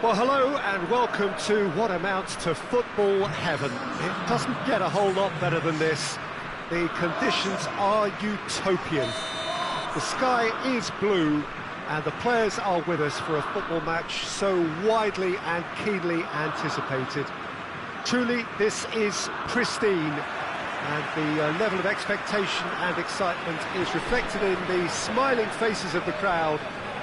Well, hello and welcome to what amounts to football heaven. It doesn't get a whole lot better than this. The conditions are utopian. The sky is blue and the players are with us for a football match so widely and keenly anticipated. Truly, this is pristine, and the level of expectation and excitement is reflected in the smiling faces of the crowd.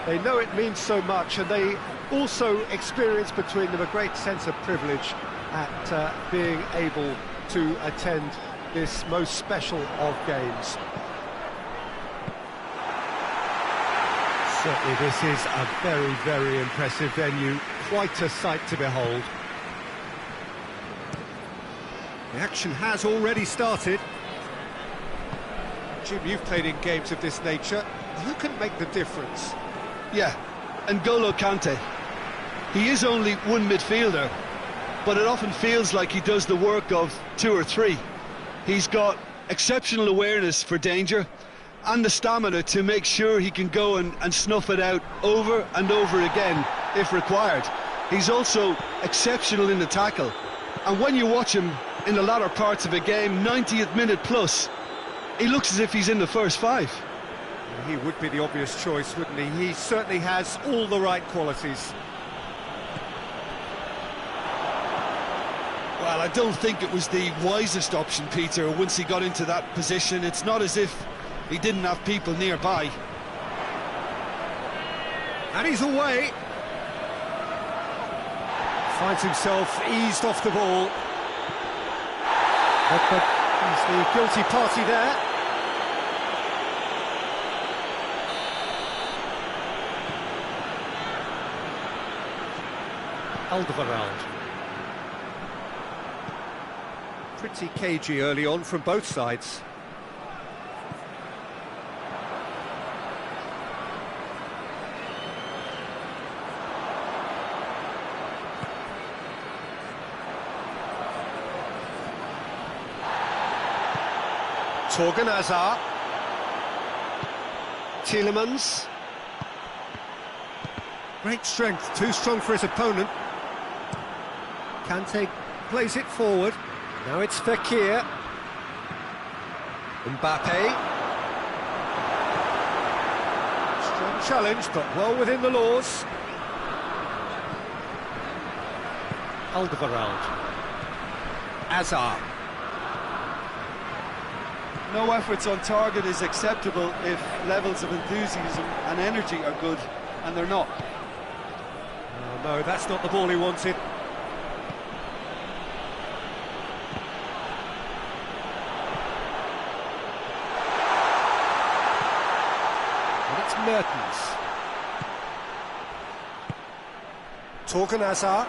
They know it means so much, and they also experience between them a great sense of privilege at being able to attend this most special of games. Certainly this is a very, very impressive venue, quite a sight to behold. The action has already started. Jim, you've played in games of this nature. Who can make the difference? Yeah, N'Golo Kante. He is only one midfielder, but it often feels like he does the work of two or three. He's got exceptional awareness for danger and the stamina to make sure he can go and snuff it out over and over again if required. He's also exceptional in the tackle, and when you watch him in the latter parts of a game, 90th minute plus, he looks as if he's in the first five. He would be the obvious choice, wouldn't he? He certainly has all the right qualities. Well, I don't think it was the wisest option, Peter, once he got into that position. It's not as if he didn't have people nearby. And he's away. Finds himself eased off the ball. But he's the guilty party there. Alderweireld. Pretty cagey early on from both sides. Torgan Hazard. Tielemans. Great strength, too strong for his opponent. Kante plays it forward. Now it's Fekir. Mbappe. Strong challenge, but well within the laws. Alderweireld. Hazard. No efforts on target is acceptable if levels of enthusiasm and energy are good, and they're not. Oh, no, that's not the ball he wanted. And it's Mertens. Torgan Hazard.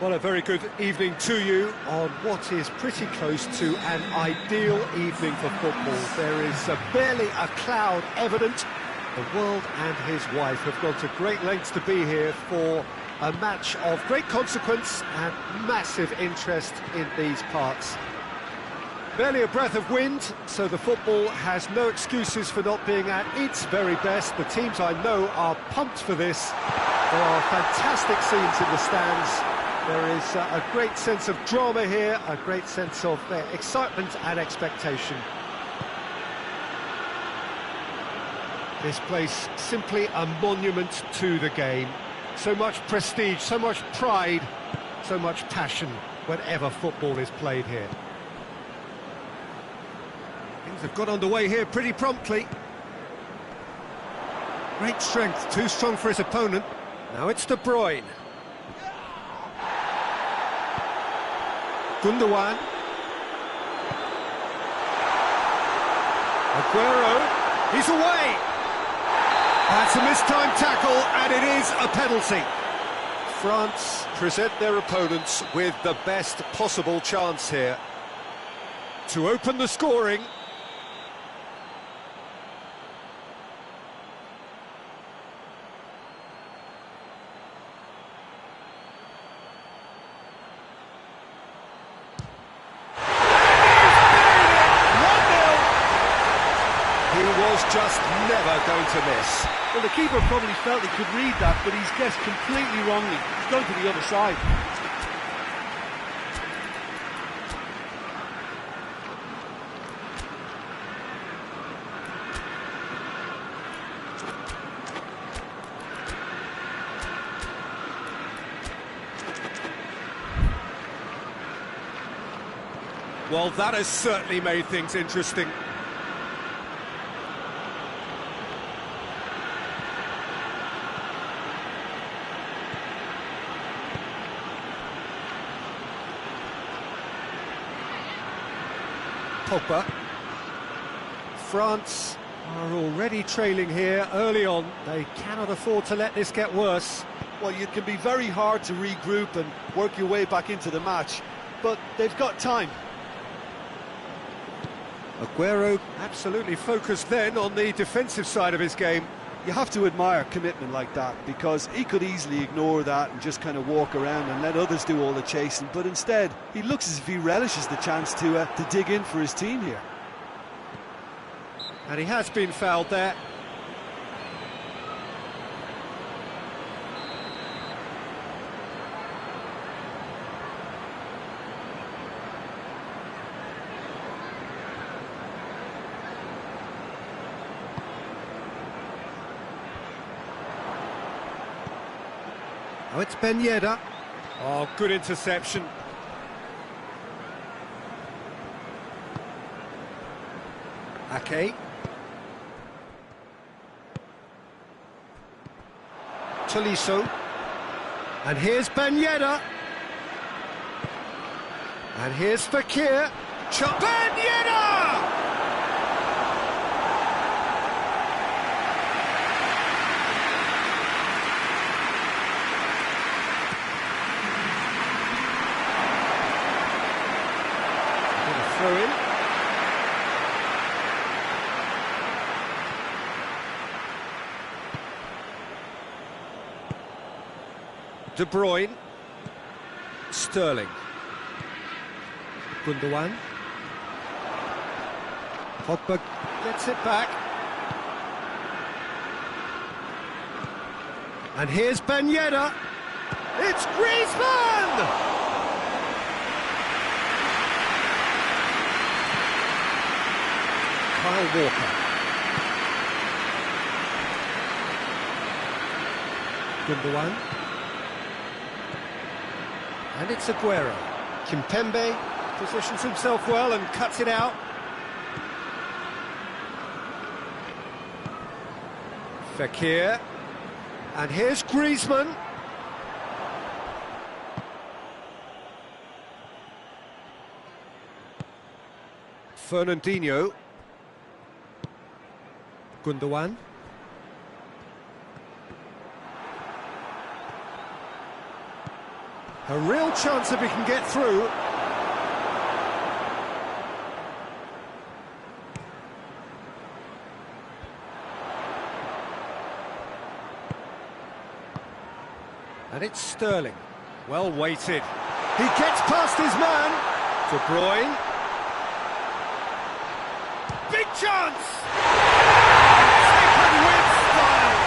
Well, a very good evening to you on what is pretty close to an ideal evening for football. There is barely a cloud evident. The world and his wife have gone to great lengths to be here for a match of great consequence and massive interest in these parts. Barely a breath of wind, so the football has no excuses for not being at its very best. The teams I know are pumped for this. There are fantastic scenes in the stands. There is a great sense of drama here, a great sense of excitement and expectation. This place simply a monument to the game. So much prestige, so much pride, so much passion whenever football is played here. Things have got underway here pretty promptly. Great strength, too strong for his opponent. Now it's De Bruyne. quan-luan. Aguero, he's away! That's a mistimed tackle, and it is a penalty. France present their opponents with the best possible chance here to open the scoring. Just never going to miss. Well, the keeper probably felt he could read that, but he's guessed completely wrongly. He's gone to the other side. Well, that has certainly made things interesting. Pogba. France are already trailing here early on. They cannot afford to let this get worse. Well, it can be very hard to regroup and work your way back into the match, but they've got time. Aguero absolutely focused then on the defensive side of his game. You have to admire commitment like that, because he could easily ignore that and just kind of walk around and let others do all the chasing, but instead he looks as if he relishes the chance to dig in for his team here. And he has been fouled there. Oh, it's Ben Yedder. Oh, good interception. Ake. Tolisso. And here's Ben Yedder. And here's Fakir. Ben Yedder! Throw in. De Bruyne. Sterling. quan-luan. Pogba gets it back. And here's Ben Yedder. It's Griezmann! Kyle Walker. quan-luan. And it's Aguero. Kimpembe positions himself well and cuts it out. Fakir. And here's Griezmann. Fernandinho. quan-luan. A real chance if he can get through. And it's Sterling. Well weighted. He gets past his man. De Bruyne. Big chance! Taken with style.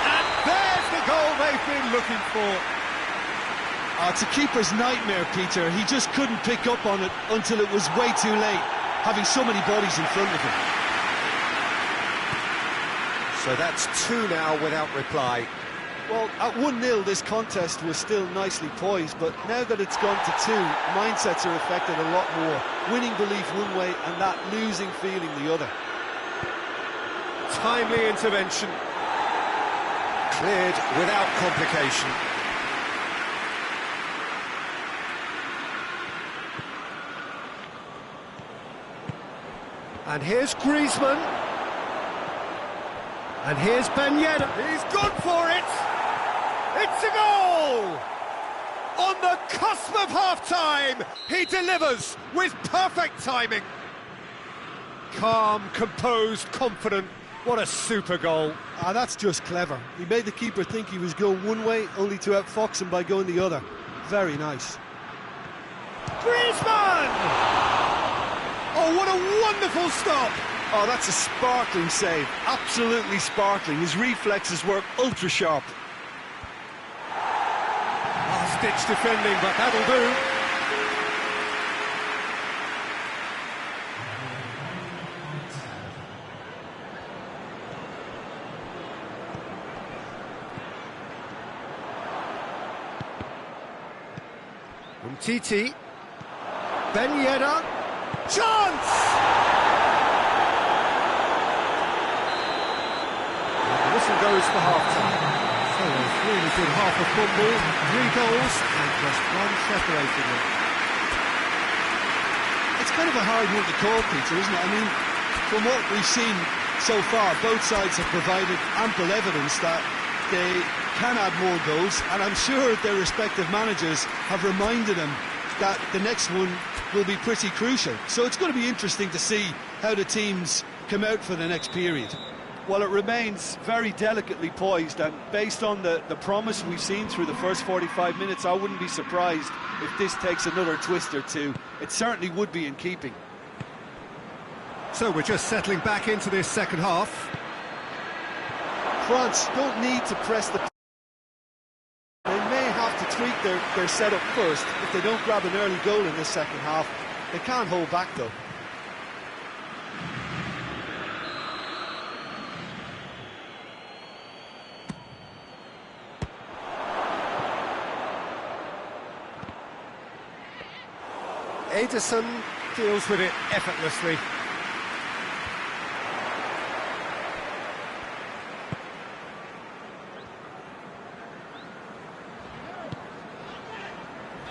And there's the goal they've been looking for. It's a keeper's nightmare, Peter. He just couldn't pick up on it until it was way too late, having so many bodies in front of him. So that's 2 now without reply. Well, at 1-0, this contest was still nicely poised, but now that it's gone to 2, mindsets are affected a lot more. Winning belief one way and that losing feeling the other. Timely intervention. Cleared without complication. And here's Griezmann. And here's Ben Yedder. He's gone for it! It's a goal! On the cusp of half-time, he delivers with perfect timing. Calm, composed, confident. What a super goal. That's just clever. He made the keeper think he was going one way, only to outfox him by going the other. Very nice. Griezmann! Oh, what a wonderful stop! Oh, that's a sparkling save. Absolutely sparkling. His reflexes work ultra-sharp. Last-ditch defending, but that'll do. Umtiti. Ben Yedder. Chance! The whistle goes for half-time. So a really good half of football, 3 goals and just 1 separating them. It's kind of a hard one to call, Peter, isn't it? I mean, from what we've seen so far, both sides have provided ample evidence that they can add more goals, and I'm sure their respective managers have reminded them that the next one will be pretty crucial. So it's going to be interesting to see how the teams come out for the next period. Well, it remains very delicately poised, and based on the promise we've seen through the first 45 minutes, I wouldn't be surprised if this takes another twist or two. It certainly would be in keeping. So we're just settling back into this second half. France don't need to press the... They may have to tweak their setup first if they don't grab an early goal in this second half. They can't hold back, though. Ederson deals with it effortlessly.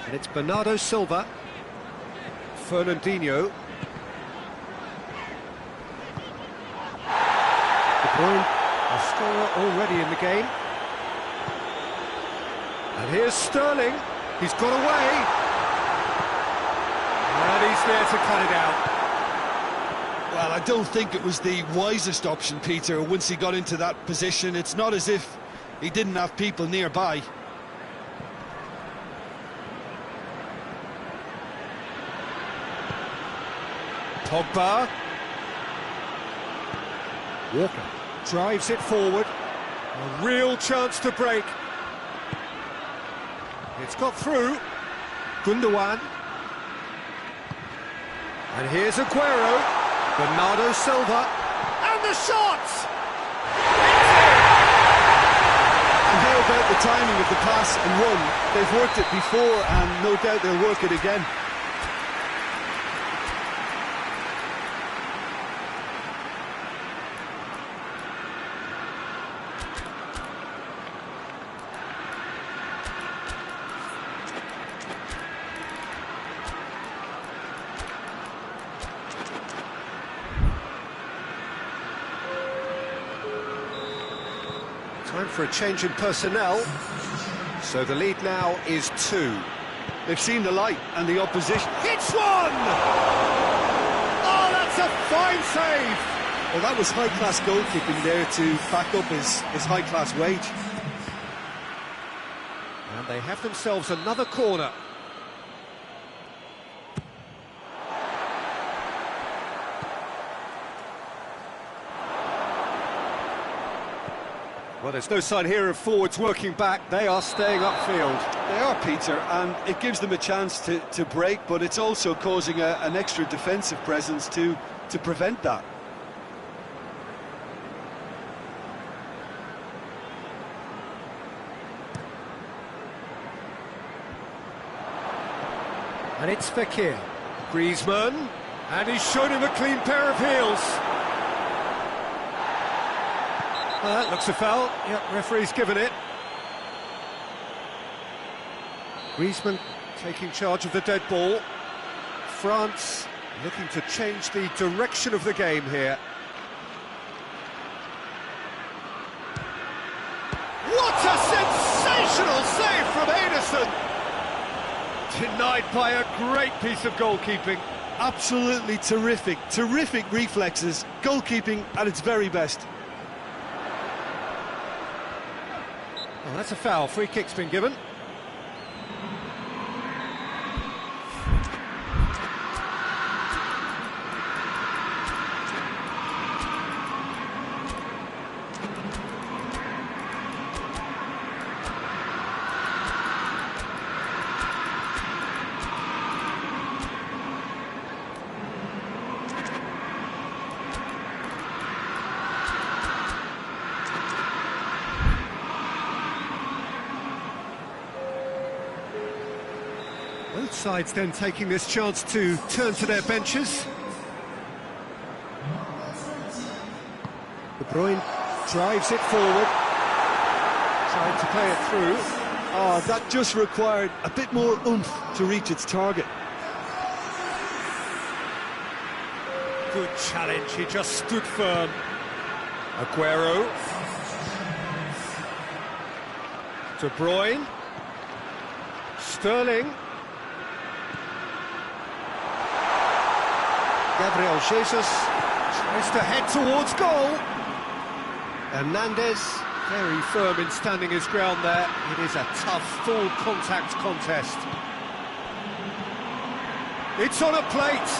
And it's Bernardo Silva. Fernandinho. De Bruyne, a scorer already in the game. And here's Sterling. He's got away. And he's there to cut it out. Well, I don't think it was the wisest option, Peter, once he got into that position. It's not as if he didn't have people nearby. Pogba. Walker drives it forward. A real chance to break. It's got through. Gundogan. And here's Aguero. Bernardo Silva. And the shot! And how about the timing of the pass and run? They've worked it before, and no doubt they'll work it again. Time for a change in personnel. So the lead now is 2. They've seen the light and the opposition. It's one! Oh, that's a fine save! Well, that was high-class goalkeeping there to back up his high-class wage. And they have themselves another corner. Well, there's no sign here of forwards working back. They are staying upfield. They are, Peter, and it gives them a chance to break, but it's also causing an extra defensive presence to prevent that. And it's Fekir. Griezmann. And he's shown him a clean pair of heels. That looks a foul. Yep, referee's given it. Griezmann taking charge of the dead ball. France looking to change the direction of the game here. What a sensational save from Ederson! Denied by a great piece of goalkeeping. Absolutely terrific reflexes, goalkeeping at its very best. Oh, that's a foul. Free kick's been given. Both sides then taking this chance to turn to their benches. De Bruyne drives it forward, trying to play it through. Oh, that just required a bit more oomph to reach its target. Good challenge, he just stood firm. Aguero. De Bruyne. Sterling. Gabriel Jesus tries to head towards goal. Hernandez, very firm in standing his ground there. It is a tough, full contact contest. It's on a plate.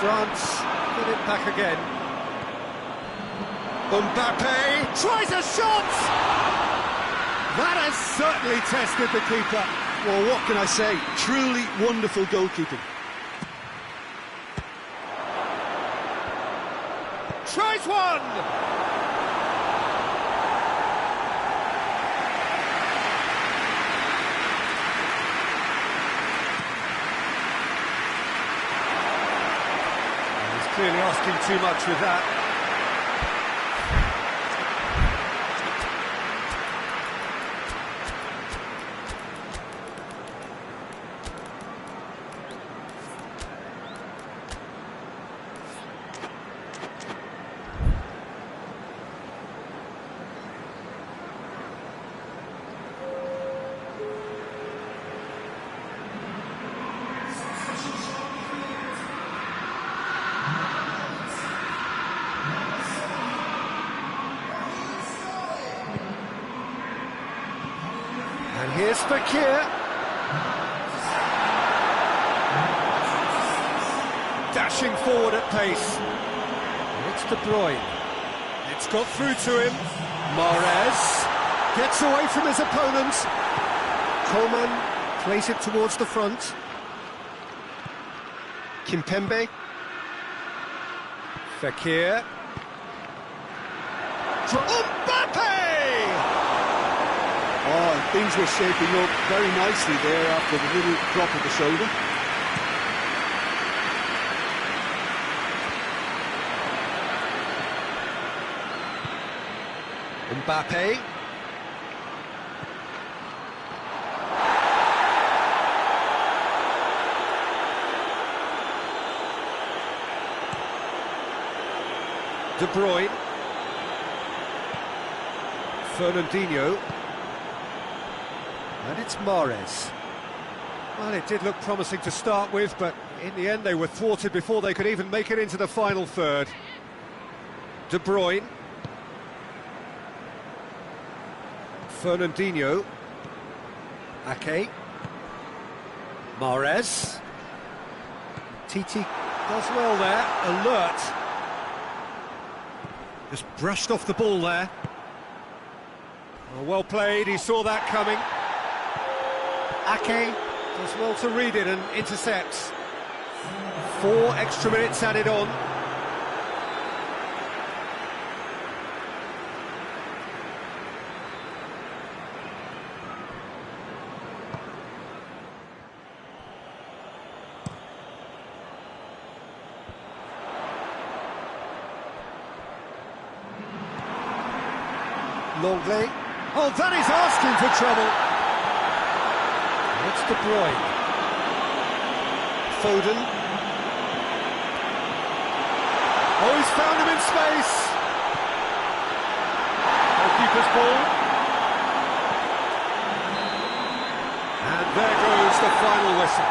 France get it back again. Mbappe tries a shot! That has certainly tested the keeper. Well, what can I say? Truly wonderful goalkeeping. Tries one! He's clearly asking too much with that. And here's Fekir. Dashing forward at pace. It's De Bruyne. It's got through to him. Mahrez gets away from his opponents. Coman plays it towards the front. Kimpembe. Fekir. Mbappe! Oh, things were shaping up very nicely there after the little drop of the shoulder. Mbappe. De Bruyne. Fernandinho. And it's Mahrez. Well, it did look promising to start with, but in the end they were thwarted before they could even make it into the final third. De Bruyne. Fernandinho. Ake. Mahrez. Titi does well there, alert. Just brushed off the ball there. Well played, he saw that coming. Ake does well to read it and intercepts. 4 extra minutes added on. Longley. Oh, that is asking for trouble. It's De Bruyne. Foden. Oh, he's found him in space. Goalkeeper's ball. And there goes the final whistle.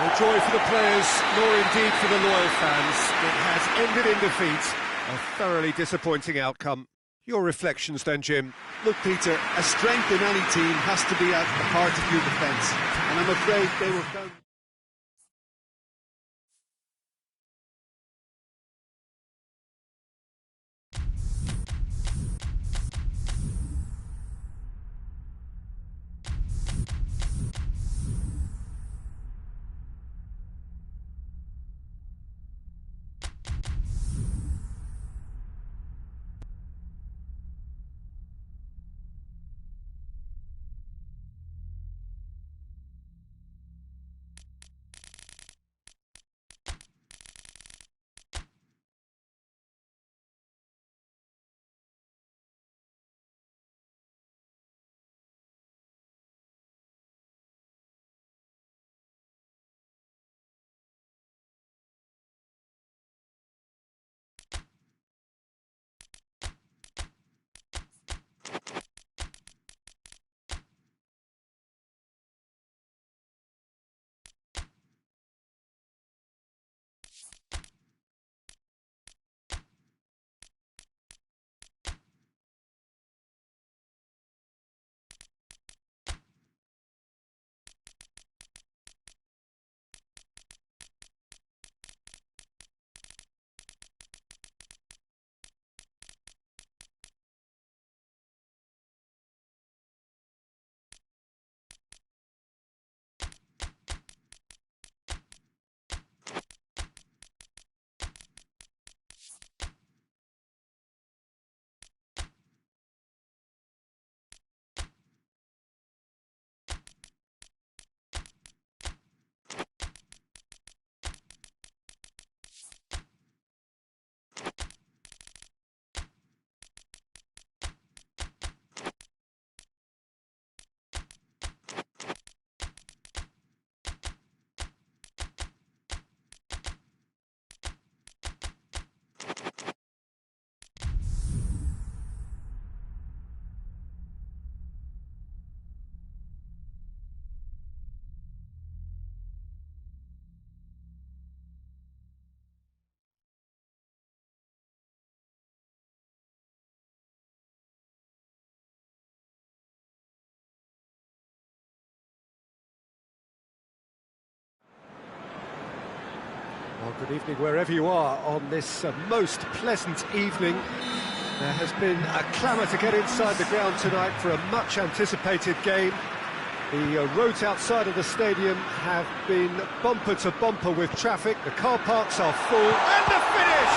No joy for the players, nor indeed for the loyal fans. It has ended in defeat. A thoroughly disappointing outcome. Your reflections then, Jim? Look, Peter, a strength in any team has to be at the heart of your defence, and I'm afraid they were found. Well, good evening wherever you are on this most pleasant evening. There has been a clamour to get inside the ground tonight for a much-anticipated game. The roads outside of the stadium have been bumper to bumper with traffic. The car parks are full, and the finish!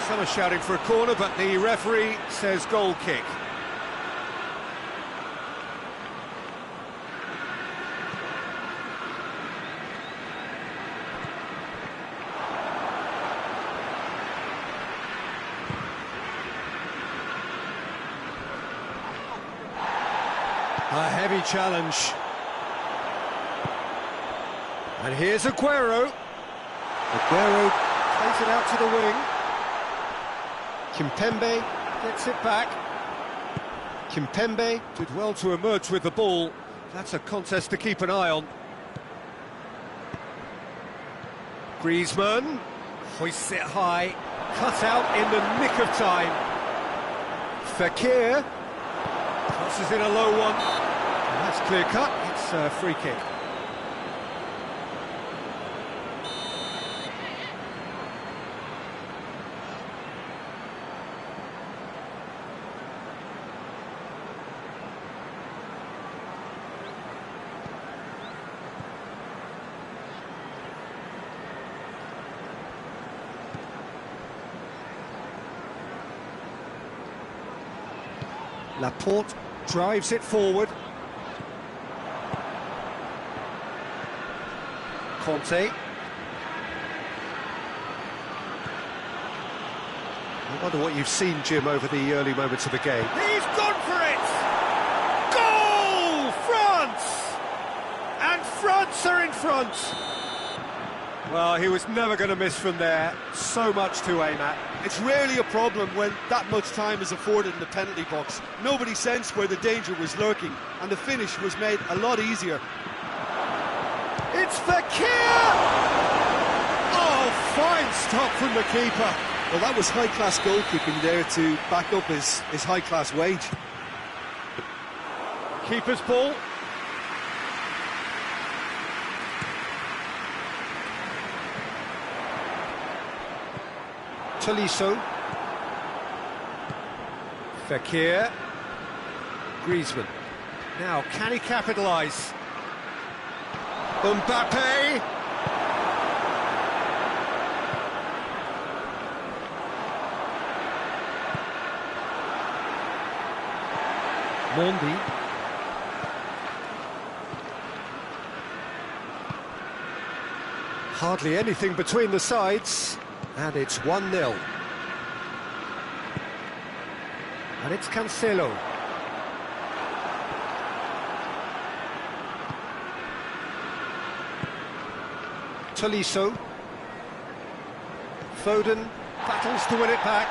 Some are shouting for a corner, but the referee says goal kick. A heavy challenge. And here's Aguero. Aguero plays it out to the wing. Kimpembe gets it back. Kimpembe did well to emerge with the ball. That's a contest to keep an eye on. Griezmann hoists it high, cut out in the nick of time. Fekir crosses in a low one. And that's clear cut, it's a free kick. Laporte drives it forward. Conte. I wonder what you've seen, Jim, over the early moments of the game. He's gone for it! Goal! France! And France are in front! Well, he was never going to miss from there. So much to aim at. It's rarely a problem when that much time is afforded in the penalty box. Nobody sensed where the danger was lurking, and the finish was made a lot easier. It's Fekir! Oh, fine stop from the keeper. Well, that was high-class goalkeeping there to back up his high-class wage. Keeper's ball. Tolisso. Fekir. Griezmann. Now, can he capitalise? Mbappe. Mondi. Hardly anything between the sides. And it's 1-0. And it's Cancelo. Tolisso. Foden battles to win it back.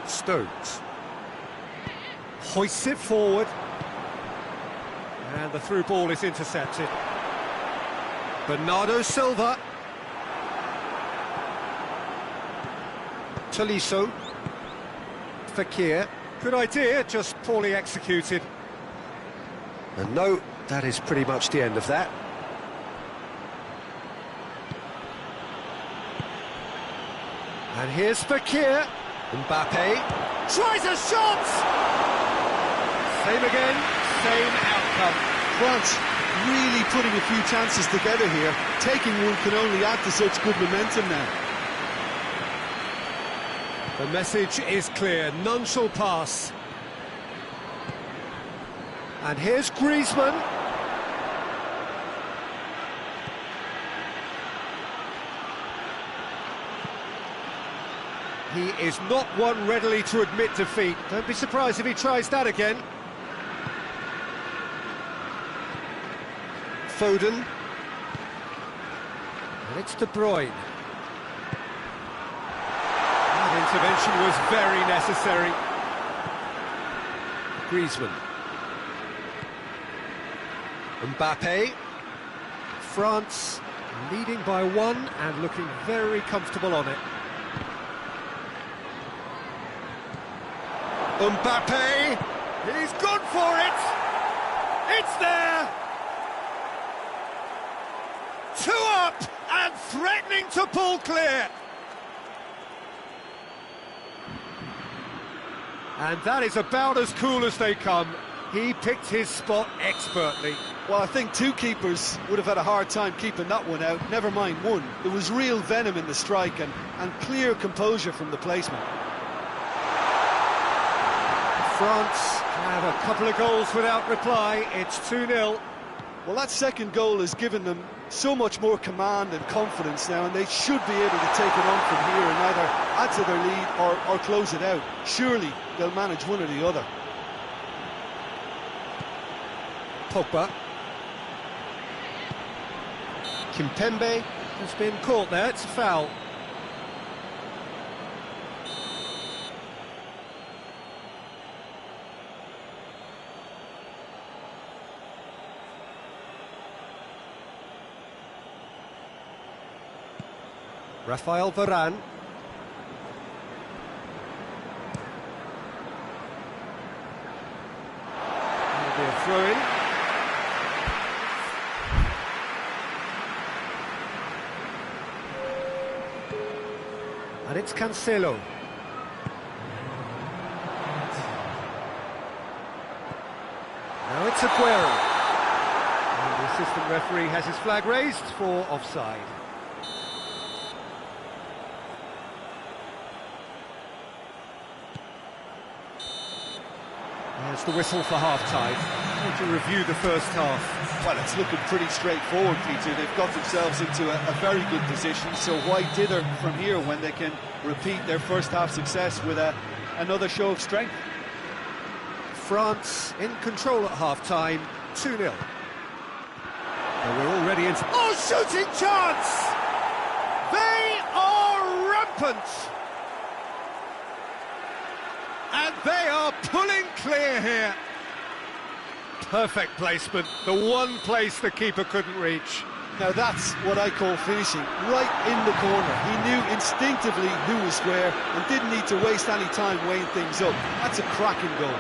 Stones. Hoists it forward. And the through ball is intercepted. Bernardo Silva. Tolisso. Fekir. Good idea, just poorly executed. And no, that is pretty much the end of that. And here's Fekir. Mbappe tries a shot! Same again, same outcome. France really putting a few chances together here. Taking one can only add to such good momentum now. The message is clear, none shall pass. And here's Griezmann. He is not one readily to admit defeat. Don't be surprised if he tries that again. Foden. And it's De Bruyne. That intervention was very necessary. Griezmann. Mbappe. France leading by one and looking very comfortable on it. Mbappe, he's gone for it! It's there! 2 up and threatening to pull clear! And that is about as cool as they come. He picked his spot expertly. Well, I think two keepers would have had a hard time keeping that one out, never mind one. There was real venom in the strike and clear composure from the placement. France have a couple of goals without reply. It's 2-0. Well, that second goal has given them so much more command and confidence now, and they should be able to take it on from here and either add to their lead or close it out. Surely they'll manage one or the other. Pogba. Kimpembe has been caught there, it's a foul. Rafael Varane. That'll be a throw-in. And it's Cancelo. Now it's Aguero. And the assistant referee has his flag raised for offside. There's the whistle for half-time. To review the first half. Well, it's looking pretty straightforward, Peter. They've got themselves into a very good position, so why dither from here when they can repeat their first half success with another show of strength? France in control at half-time, 2-0. And we're already into... Oh, shooting chance! They are rampant! And they are pulling clear here. Perfect placement, the one place the keeper couldn't reach. Now that's what I call finishing, right in the corner. He knew instinctively who was where and didn't need to waste any time weighing things up. That's a cracking goal.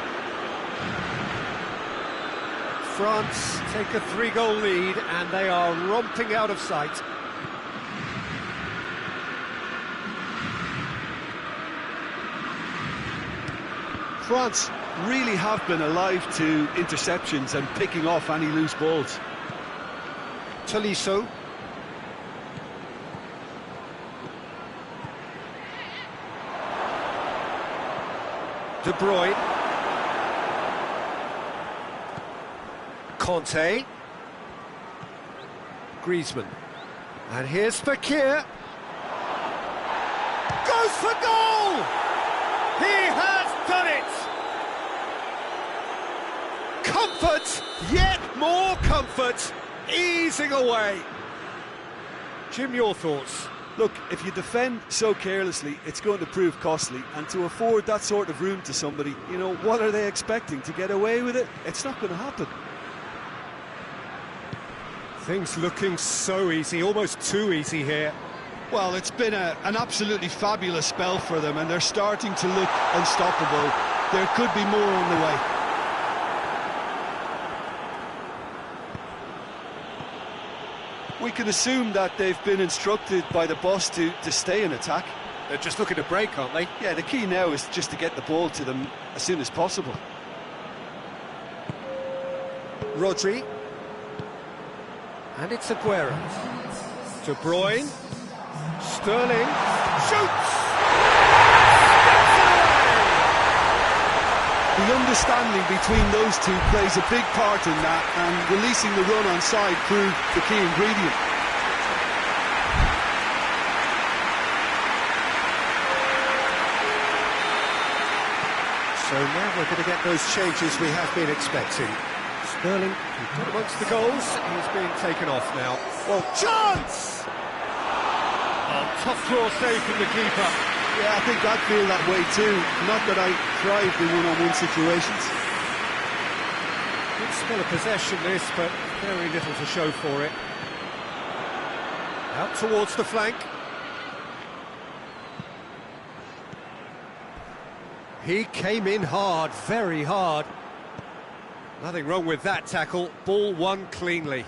France take a 3-goal lead and they are romping out of sight. France really have been alive to interceptions and picking off any loose balls. Tolisso. De Bruyne. Conte. Griezmann. And here's Fekir. Goes for goal! He has done it! Comfort, yet more comfort, easing away. Jim, your thoughts? Look, if you defend so carelessly, it's going to prove costly, and to afford that sort of room to somebody, you know, what are they expecting? To get away with it? It's not going to happen. Things looking so easy, almost too easy here. Well, it's been an absolutely fabulous spell for them, and they're starting to look unstoppable. There could be more on the way. We can assume that they've been instructed by the boss to stay in attack. They're just looking to break, aren't they? Yeah, the key now is just to get the ball to them as soon as possible. Rodri. And it's Aguero. De Bruyne. Sterling. Shoots! The understanding between those two plays a big part in that, and releasing the run on side proved the key ingredient. So now we're going to get those changes we have been expecting. Sterling, who's got amongst the goals, he's being taken off now. Well, chance! Oh, tough draw save from the keeper. Yeah, I think I'd feel that way too. Not that I thrive in one-on-one situations. Good spell of possession this, but very little to show for it. Out towards the flank. He came in hard, very hard. Nothing wrong with that tackle. Ball won cleanly.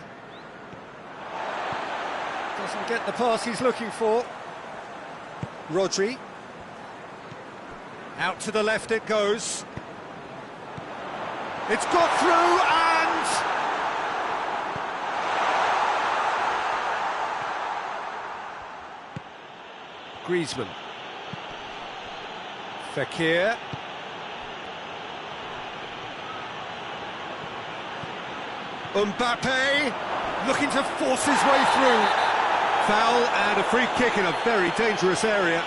Doesn't get the pass he's looking for. Rodri. Out to the left it goes. It's got through and... Griezmann. Fekir. Mbappe looking to force his way through. Foul and a free kick in a very dangerous area.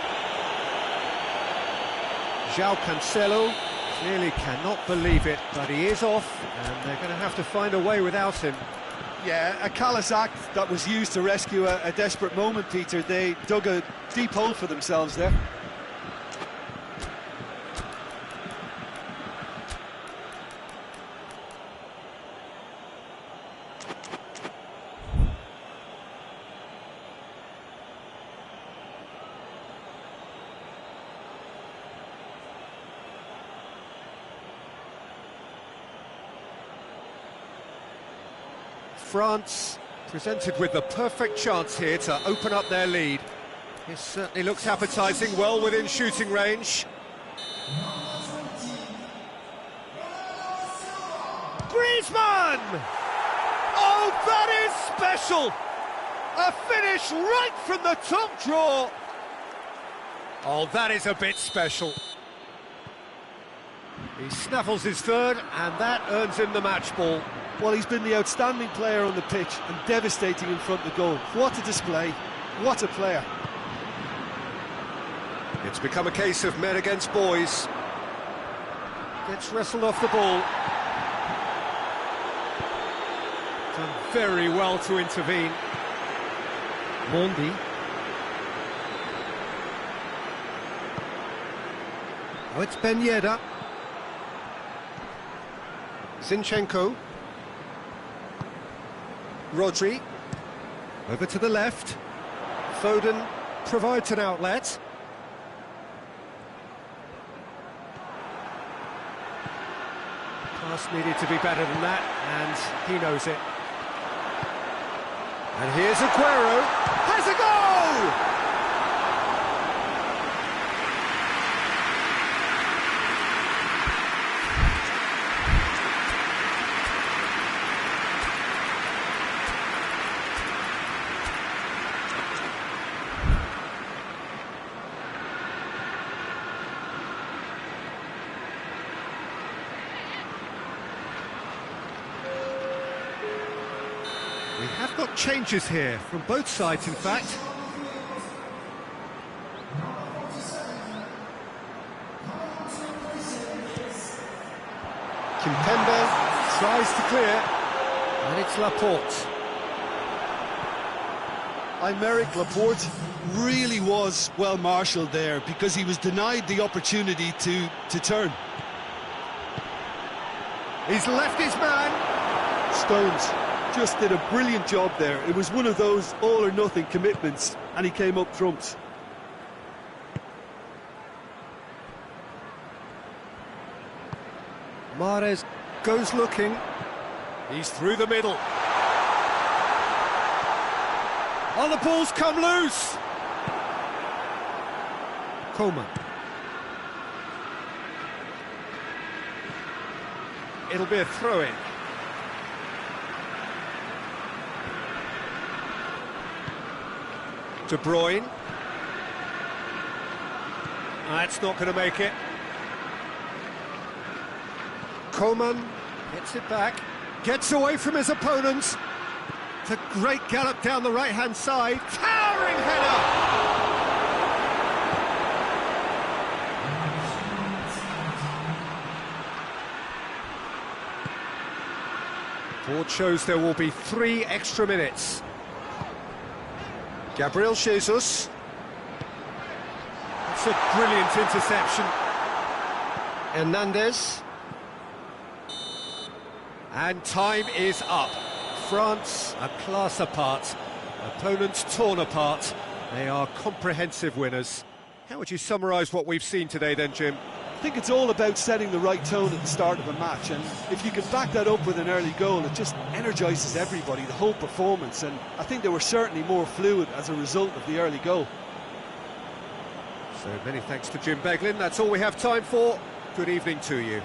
João Cancelo clearly cannot believe it, but he is off, and they're going to have to find a way without him. Yeah, a callous act that was used to rescue a desperate moment, Peter. They dug a deep hole for themselves there. France presented with the perfect chance here to open up their lead. This certainly looks appetising, well within shooting range. Griezmann! Oh, that is special! A finish right from the top draw! Oh, that is a bit special. He snaffles his third, and that earns him the match ball. Well, he's been the outstanding player on the pitch and devastating in front of the goal. What a display, what a player. It's become a case of men against boys. Gets wrestled off the ball. Done very well to intervene. Mondi. Oh, it's Ben Yedder. Zinchenko. Rodri. Over to the left. Foden provides an outlet. Pass needed to be better than that, and he knows it. And here's Aguero. Has a goal! We have got changes here, from both sides in fact. Kimpembe tries to clear, and it's Laporte. Aymeric Laporte really was well marshalled there because he was denied the opportunity to turn. He's left his man. Stones just did a brilliant job there. It was one of those all-or-nothing commitments, and he came up trumps. Mahrez goes looking. He's through the middle. Oh, the ball's come loose. Coman. It'll be a throw-in. De Bruyne. That's not going to make it. Coman gets it back, gets away from his opponents. It's a great gallop down the right-hand side. Towering header! Board shows there will be 3 extra minutes. Gabriel Jesus. It's a brilliant interception. Hernandez. And time is up. France a class apart. Opponents torn apart. They are comprehensive winners. How would you summarise what we've seen today then, Jim? I think it's all about setting the right tone at the start of a match, and if you can back that up with an early goal, it just energises everybody, the whole performance, and I think they were certainly more fluid as a result of the early goal. So many thanks to Jim Beglin. That's all we have time for. Good evening to you.